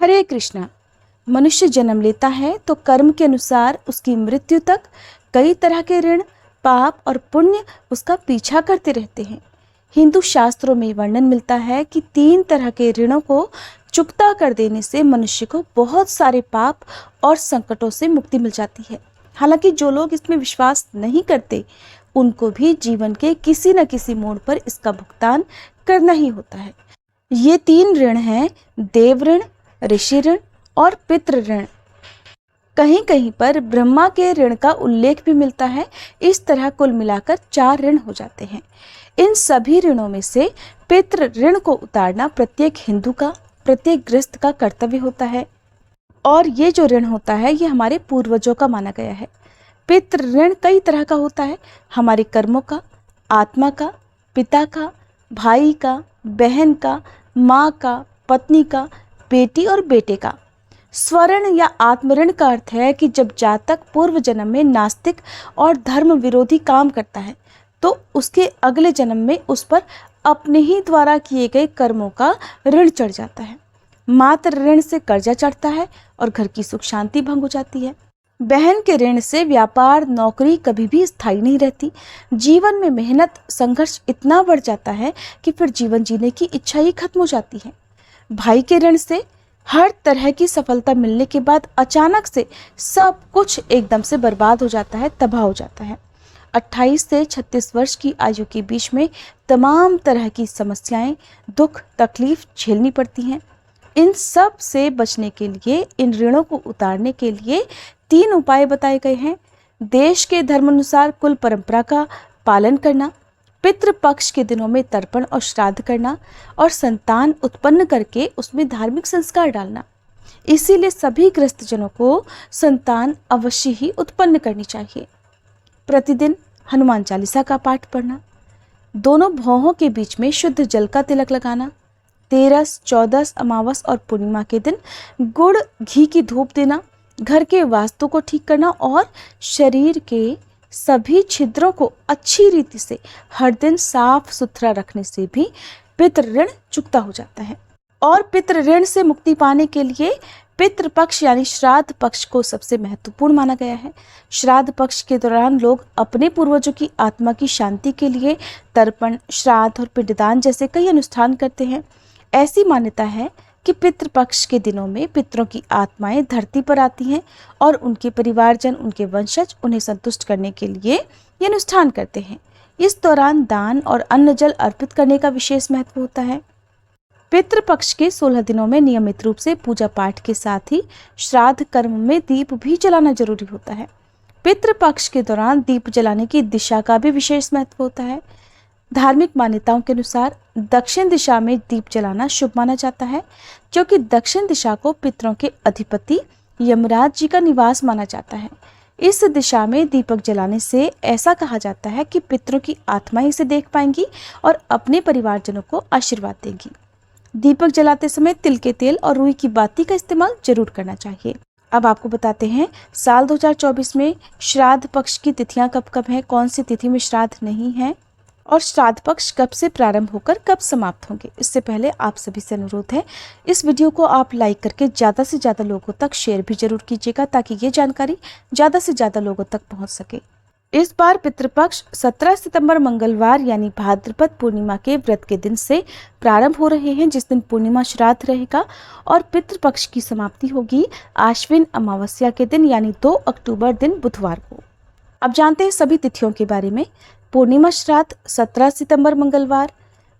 हरे कृष्णा। मनुष्य जन्म लेता है तो कर्म के अनुसार उसकी मृत्यु तक कई तरह के ऋण, पाप और पुण्य उसका पीछा करते रहते हैं। हिंदू शास्त्रों में वर्णन मिलता है कि 3 तरह के ऋणों को चुकता कर देने से मनुष्य को बहुत सारे पाप और संकटों से मुक्ति मिल जाती है। हालांकि जो लोग इसमें विश्वास नहीं करते उनको भी जीवन के किसी न किसी मोड़ पर इसका भुगतान करना ही होता है। ये 3 ऋण हैं देव ऋण, ऋषि ऋण और पितृ ऋण। कहीं कहीं पर ब्रह्मा के ऋण का उल्लेख भी मिलता है। इस तरह कुल मिलाकर 4 ऋण हो जाते हैं। इन सभी ऋणों में से पितृ ऋण को उतारना प्रत्येक हिंदू का, प्रत्येक गृहस्थ का कर्तव्य होता है। और ये जो ऋण होता है ये हमारे पूर्वजों का माना गया है। पितृ ऋण कई तरह का होता है, हमारे कर्मों का, आत्मा का, पिता का, भाई का, बहन का, माँ का, पत्नी का, बेटी और बेटे का। स्वर्ण या आत्मऋण का अर्थ है कि जब जातक पूर्व जन्म में नास्तिक और धर्म विरोधी काम करता है तो उसके अगले जन्म में उस पर अपने ही द्वारा किए गए कर्मों का ऋण चढ़ जाता है। मातृ ऋण से कर्जा चढ़ता है और घर की सुख शांति भंग हो जाती है। बहन के ऋण से व्यापार, नौकरी कभी भी स्थायी नहीं रहती। जीवन में मेहनत, संघर्ष इतना बढ़ जाता है कि फिर जीवन जीने की इच्छा ही खत्म हो जाती है। भाई के ऋण से हर तरह की सफलता मिलने के बाद अचानक से सब कुछ एकदम से बर्बाद हो जाता है, तबाह हो जाता है। 28 से 36 वर्ष की आयु के बीच में तमाम तरह की समस्याएं, दुख, तकलीफ झेलनी पड़ती हैं। इन सब से बचने के लिए, इन ऋणों को उतारने के लिए 3 उपाय बताए गए हैं। देश के धर्मानुसार कुल परंपरा का पालन करना, पितृपक्ष के दिनों में तर्पण और श्राद्ध करना और संतान उत्पन्न करके उसमें धार्मिक संस्कार डालना। इसीलिए सभी गृहस्थजनों को संतान अवश्य ही उत्पन्न करनी चाहिए। प्रतिदिन हनुमान चालीसा का पाठ पढ़ना, दोनों भौहों के बीच में शुद्ध जल का तिलक लगाना, 13, 14, अमावस और पूर्णिमा के दिन गुड़ घी की धूप देना, घर के वास्तु को ठीक करना और शरीर के सभी छिद्रों को अच्छी रीति से हर दिन साफ सुथरा रखने से भी पितृ ऋण चुकता हो जाता है। और पितृ ऋण से मुक्ति पाने के लिए पितृपक्ष यानी श्राद्ध पक्ष को सबसे महत्वपूर्ण माना गया है। श्राद्ध पक्ष के दौरान लोग अपने पूर्वजों की आत्मा की शांति के लिए तर्पण, श्राद्ध और पिंडदान जैसे कई अनुष्ठान करते हैं। ऐसी मान्यता है कि पितृपक्ष के दिनों में पितरों की आत्माएं धरती पर आती हैं और उनके परिवारजन, उनके वंशज उन्हें संतुष्ट करने के लिए ये अनुष्ठान करते हैं। इस दौरान दान और अन्न जल अर्पित करने का विशेष महत्व होता है। पितृपक्ष के 16 दिनों में नियमित रूप से पूजा पाठ के साथ ही श्राद्ध कर्म में दीप भी जलाना जरूरी होता है। पितृपक्ष के दौरान दीप जलाने की दिशा का भी विशेष महत्व होता है। धार्मिक मान्यताओं के अनुसार दक्षिण दिशा में दीप जलाना शुभ माना जाता है, क्योंकि दक्षिण दिशा को पितरों के अधिपति यमराज जी का निवास माना जाता है। इस दिशा में दीपक जलाने से ऐसा कहा जाता है कि पितरों की आत्माएं इसे देख पाएंगी और अपने परिवारजनों को आशीर्वाद देंगी। दीपक जलाते समय तिल के तेल और रुई की बाती का इस्तेमाल जरूर करना चाहिए। अब आपको बताते हैं साल 2024 में श्राद्ध पक्ष की तिथियां कब कब हैं, कौन सी तिथि में श्राद्ध नहीं है और श्राद्ध पक्ष कब से प्रारंभ होकर कब समाप्त होंगे। इससे पहले आप सभी से अनुरोध है, इस वीडियो को आप लाइक करके ज़्यादा से ज़्यादा लोगों तक शेयर भी जरूर कीजिएगा ताकि ये जानकारी ज़्यादा से ज़्यादा लोगों तक पहुंच सके। इस बार पितृपक्ष 17 सितंबर मंगलवार यानी भाद्रपद पूर्णिमा के व्रत के दिन से प्रारंभ हो रहे हैं, जिस दिन पूर्णिमा श्राद्ध रहेगा और पितृपक्ष की समाप्ति होगी आश्विन अमावस्या के दिन यानी 2 अक्टूबर दिन बुधवार को। अब जानते हैं सभी तिथियों के बारे में। पूर्णिमा श्राद्ध 17 सितंबर मंगलवार,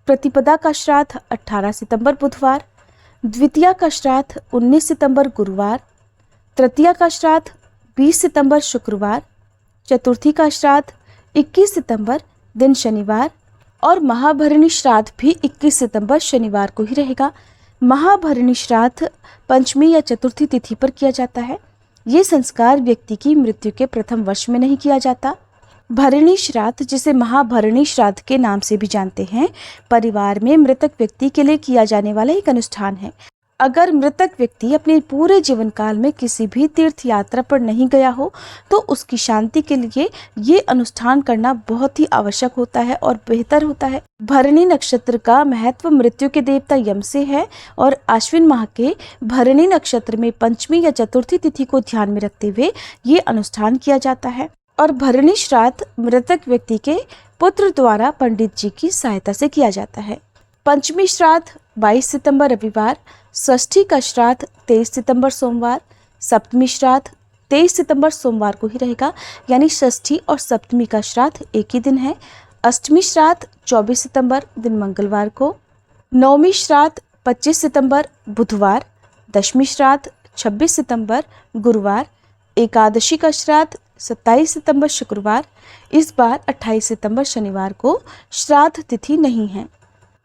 प्रतिपदा का श्राद्ध 18 सितंबर बुधवार, द्वितीया का श्राद्ध 19 सितंबर गुरुवार, तृतीया का श्राद्ध 20 सितंबर शुक्रवार, चतुर्थी का श्राद्ध 21 सितंबर दिन शनिवार और महाभरणी श्राद्ध भी 21 सितंबर शनिवार को ही रहेगा। महाभरणी श्राद्ध पंचमी या चतुर्थी तिथि पर किया जाता है। ये संस्कार व्यक्ति की मृत्यु के प्रथम वर्ष में नहीं किया जाता। भरणी श्राद्ध, जिसे महाभरणी श्राद्ध के नाम से भी जानते हैं, परिवार में मृतक व्यक्ति के लिए किया जाने वाला एक अनुष्ठान है। अगर मृतक व्यक्ति अपने पूरे जीवन काल में किसी भी तीर्थ यात्रा पर नहीं गया हो तो उसकी शांति के लिए ये अनुष्ठान करना बहुत ही आवश्यक होता है और बेहतर होता है। भरणी नक्षत्र का महत्व मृत्यु के देवता यम से है और आश्विन माह के भरणी नक्षत्र में पंचमी या चतुर्थी तिथि को ध्यान में रखते हुए ये अनुष्ठान किया जाता है। और भरणी श्राद्ध मृतक व्यक्ति के पुत्र द्वारा पंडित जी की सहायता से किया जाता है। पंचमी श्राद्ध 22 सितंबर रविवार, षष्ठी का श्राद्ध 23 सितंबर सोमवार, सप्तमी श्राद्ध 23 सितंबर सोमवार को ही रहेगा, यानी षष्ठी और सप्तमी का श्राद्ध एक ही दिन है। अष्टमी श्राद्ध 24 सितंबर दिन मंगलवार को, नवमी श्राद्ध 25 सितंबर बुधवार, दशमी श्राद्ध 26 सितंबर गुरुवार, एकादशी का श्राद्ध 27 सितंबर शुक्रवार। इस बार 28 सितंबर शनिवार को श्राद्ध तिथि नहीं है।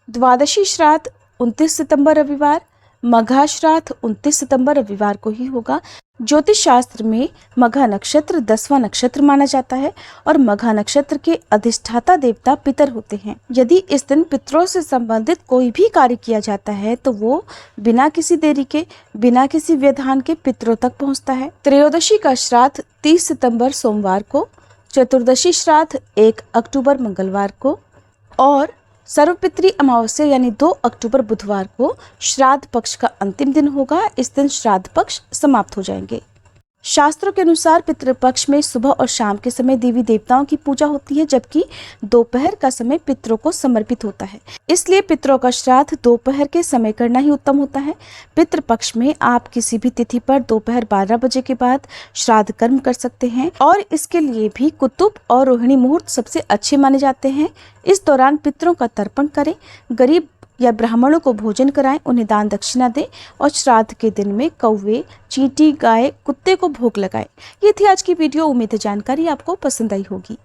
द्वादशी श्राद्ध 29 सितंबर रविवार, मघा श्राद्ध 29 सितंबर रविवार को ही होगा। ज्योतिष शास्त्र में मघा नक्षत्र 10वां नक्षत्र माना जाता है और मघा नक्षत्र के अधिष्ठाता देवता पितर होते हैं। यदि इस दिन पितरों से संबंधित कोई भी कार्य किया जाता है तो वो बिना किसी देरी के, बिना किसी व्यवधान के पितरों तक पहुंचता है। त्रयोदशी का श्राद्ध 30 सितंबर सोमवार को, चतुर्दशी श्राद्ध 1 अक्टूबर मंगलवार को और सर्वपितृ अमावस्या यानी 2 अक्टूबर बुधवार को श्राद्ध पक्ष का अंतिम दिन होगा। इस दिन श्राद्ध पक्ष समाप्त हो जाएंगे। शास्त्रों के अनुसार पितृपक्ष में सुबह और शाम के समय देवी देवताओं की पूजा होती है, जबकि दोपहर का समय पितरों को समर्पित होता है। इसलिए पितरों का श्राद्ध दोपहर के समय करना ही उत्तम होता है। पितृपक्ष में आप किसी भी तिथि पर दोपहर 12 बजे के बाद श्राद्ध कर्म कर सकते हैं और इसके लिए भी कुतुब और रोहिणी मुहूर्त सबसे अच्छे माने जाते हैं। इस दौरान पितरों का तर्पण करें, गरीब या ब्राह्मणों को भोजन कराएं, उन्हें दान दक्षिणा दें और श्राद्ध के दिन में कौवे, चींटी, गाय, कुत्ते को भोग लगाएं। ये थी आज की वीडियो। उम्मीद है जानकारी आपको पसंद आई होगी।